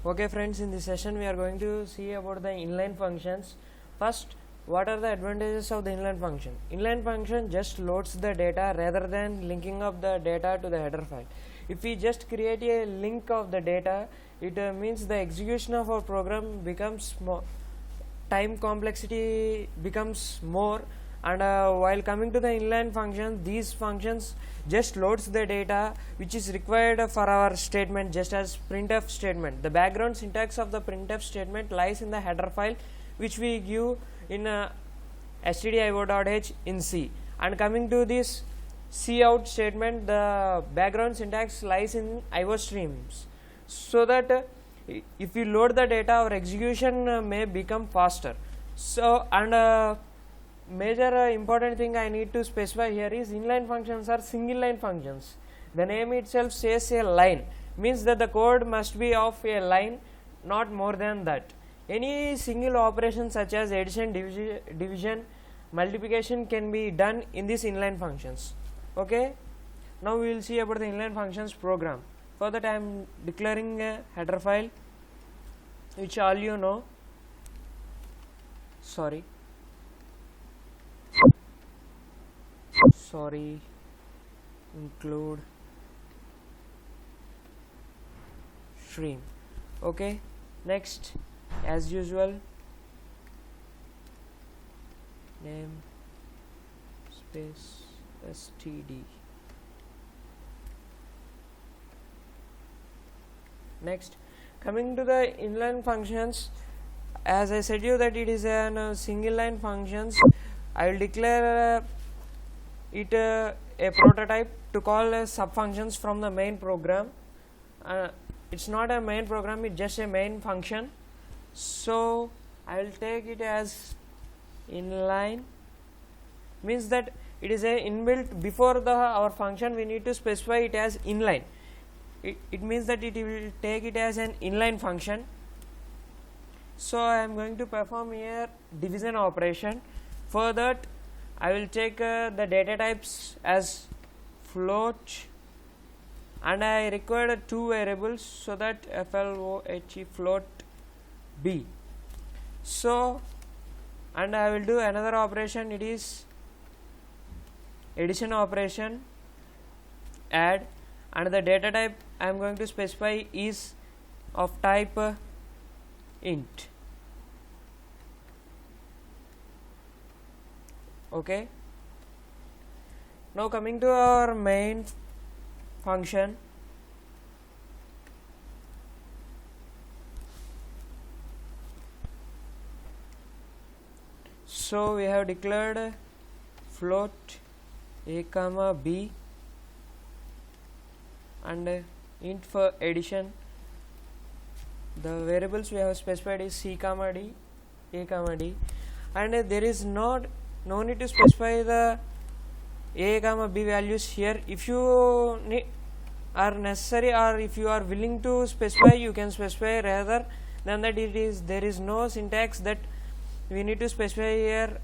Okay friends, in this session we are going to see about the inline functions. First, what are the advantages of the inline function? Inline function just loads the data rather than linking up the data to the header file. If we just create a link of the data, it means the execution of our program becomes more, time complexity becomes more, and while coming to the inline function, these functions just loads the data which is required for our statement, just as printf statement. The background syntax of the printf statement lies in the header file which we give in stdio.h in C, and coming to this cout statement, the background syntax lies in IO streams, so that if you load the data, our execution may become faster. So, and major important thing I need to specify here is inline functions are single line functions. The name itself says a line, means that the code must be of a line, not more than that. Any single operation such as addition, division, multiplication can be done in these inline functions. Okay, now we will see about the inline functions program. For that I am declaring a header file which all you know. Sorry, include stream. Okay, next, as usual, name space std. Next, coming to the inline functions, as I said you that it is a single line functions, I will declare it a prototype to call sub functions from the main program. It's not a main program, it's just a main function, so I will take it as inline, means that it is a inbuilt. Before our function we need to specify it as inline. It means that it will take it as an inline function. So I am going to perform here division operation. For that I will take the data types as float, and I require two variables, so that float b. So, and I will do another operation, it is addition operation, add, and the data type I am going to specify is of type int. Okay, now coming to our main function, so we have declared float a comma b and int for addition. The variables we have specified is c comma d, a comma d, and there is no need to specify the a comma b values here. If you are necessary, or if you are willing to specify, you can specify. Rather than that, there is no syntax that we need to specify here.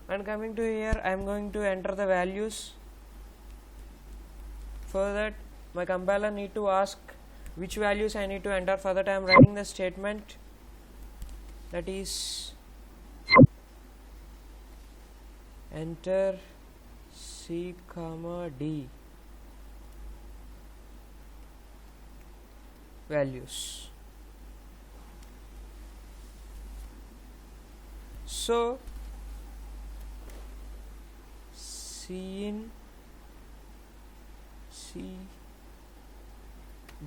And coming to here, I am going to enter the values. For that, my compiler need to ask which values I need to enter. For that I am writing the statement, that is enter c comma d values. So c in c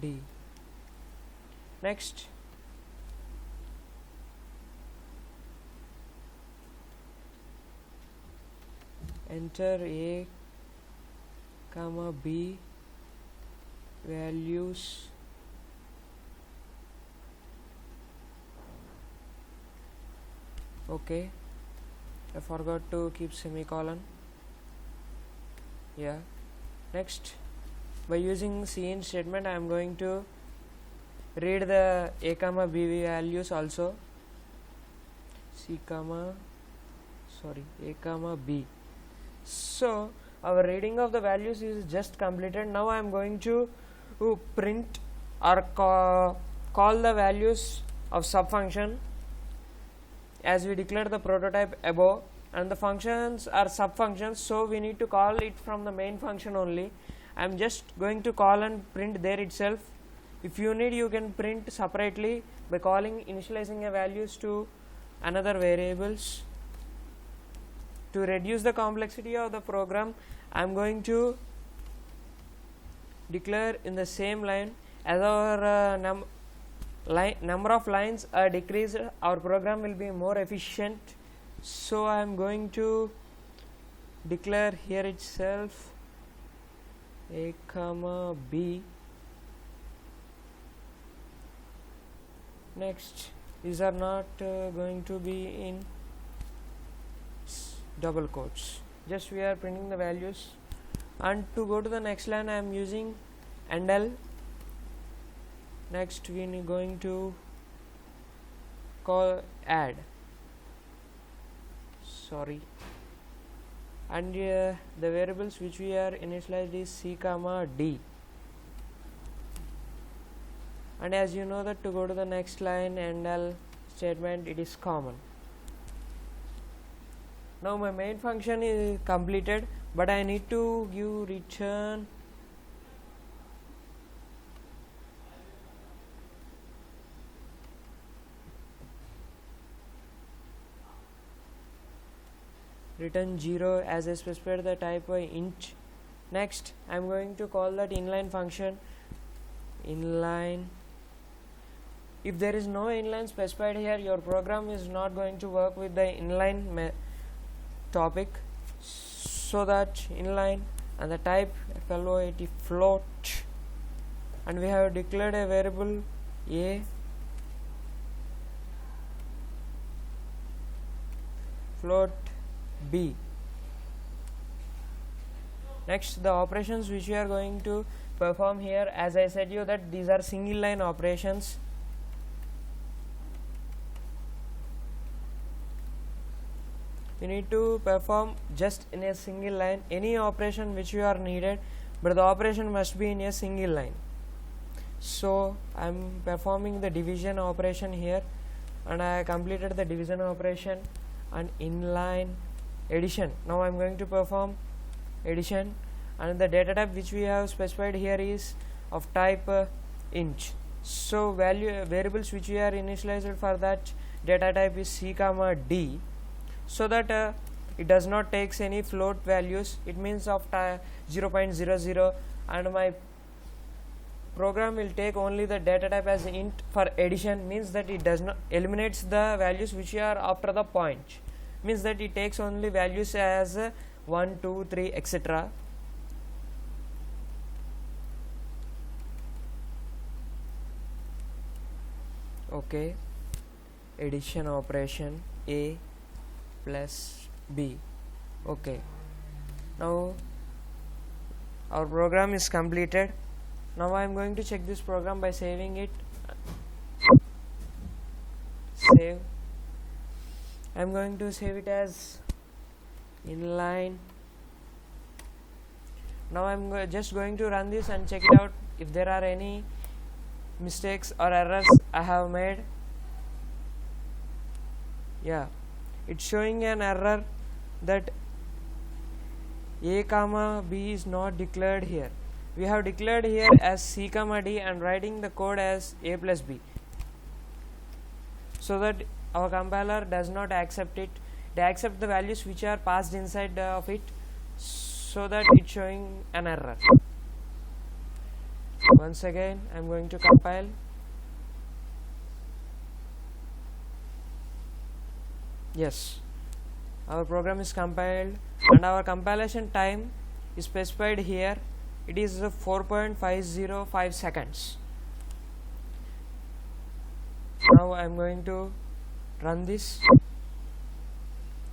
d. Next, enter a comma b values okay. I forgot to keep semicolon. Yeah. Next, by using cin statement I am going to read the a comma b values also. A comma b. So our reading of the values is just completed. Now I am going to print or call the values of subfunction as we declared the prototype above, and the functions are subfunctions, so we need to call it from the main function only. I am just going to call and print there itself. If you need, you can print separately by calling initializing a values to another variables. To reduce the complexity of the program, I am going to declare in the same line as our number of lines are decreased, our program will be more efficient. So I am going to declare here itself a comma b. Next, these are not going to be in double quotes, just we are printing the values. And to go to the next line, I am using endl. Next we are going to call add, and the variables which we are initialized is c comma d. And as you know that to go to the next line endl statement, it is common. Now my main function is completed, but I need to give return return 0 as I specified the type by int. Next I am going to call that inline function inline. If there is no inline specified here, your program is not going to work with the inline topic. So that inline and the type float, and we have declared a variable a float b. Next, the operations which we are going to perform here, as I said you that these are single line operations. You need to perform just in a single line any operation which you are needed, but the operation must be in a single line. So I am performing the division operation here, and I completed the division operation and inline addition. Now I am going to perform addition, and the data type which we have specified here is of type int. So variables which we are initialized for that data type is c comma d, so that it does not takes any float values. It means of 0.00, and my program will take only the data type as int. For addition means that it does not eliminates the values which are after the point, means that it takes only values as 1, 2, 3, etc. Okay, addition operation a plus b. Okay, now our program is completed. Now I am going to check this program by saving it. Save. I am going to save it as inline. Now I am just going to run this and check it out if there are any mistakes or errors I have made. Yeah, it's showing an error that a comma b is not declared here. We have declared here as c comma d and writing the code as a plus b, so that our compiler does not accept it. They accept the values which are passed inside of it, so that it's showing an error. Once again I am going to compile. Yes, our program is compiled, and our compilation time is specified here. It is 4.505 seconds. Now I am going to run this.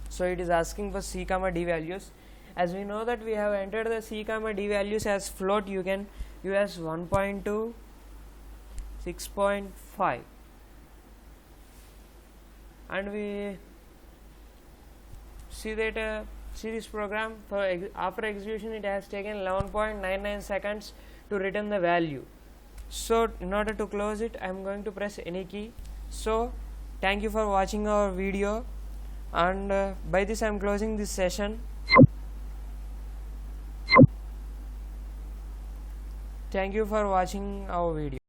So it is asking for c comma d values. As we know that we have entered the c comma d values as float, you can use 1.2, 6.5, and we see that see this program after execution it has taken 11.99 seconds to return the value. So in order to close it, I am going to press any key. So thank you for watching our video, and by this I am closing this session. Thank you for watching our video.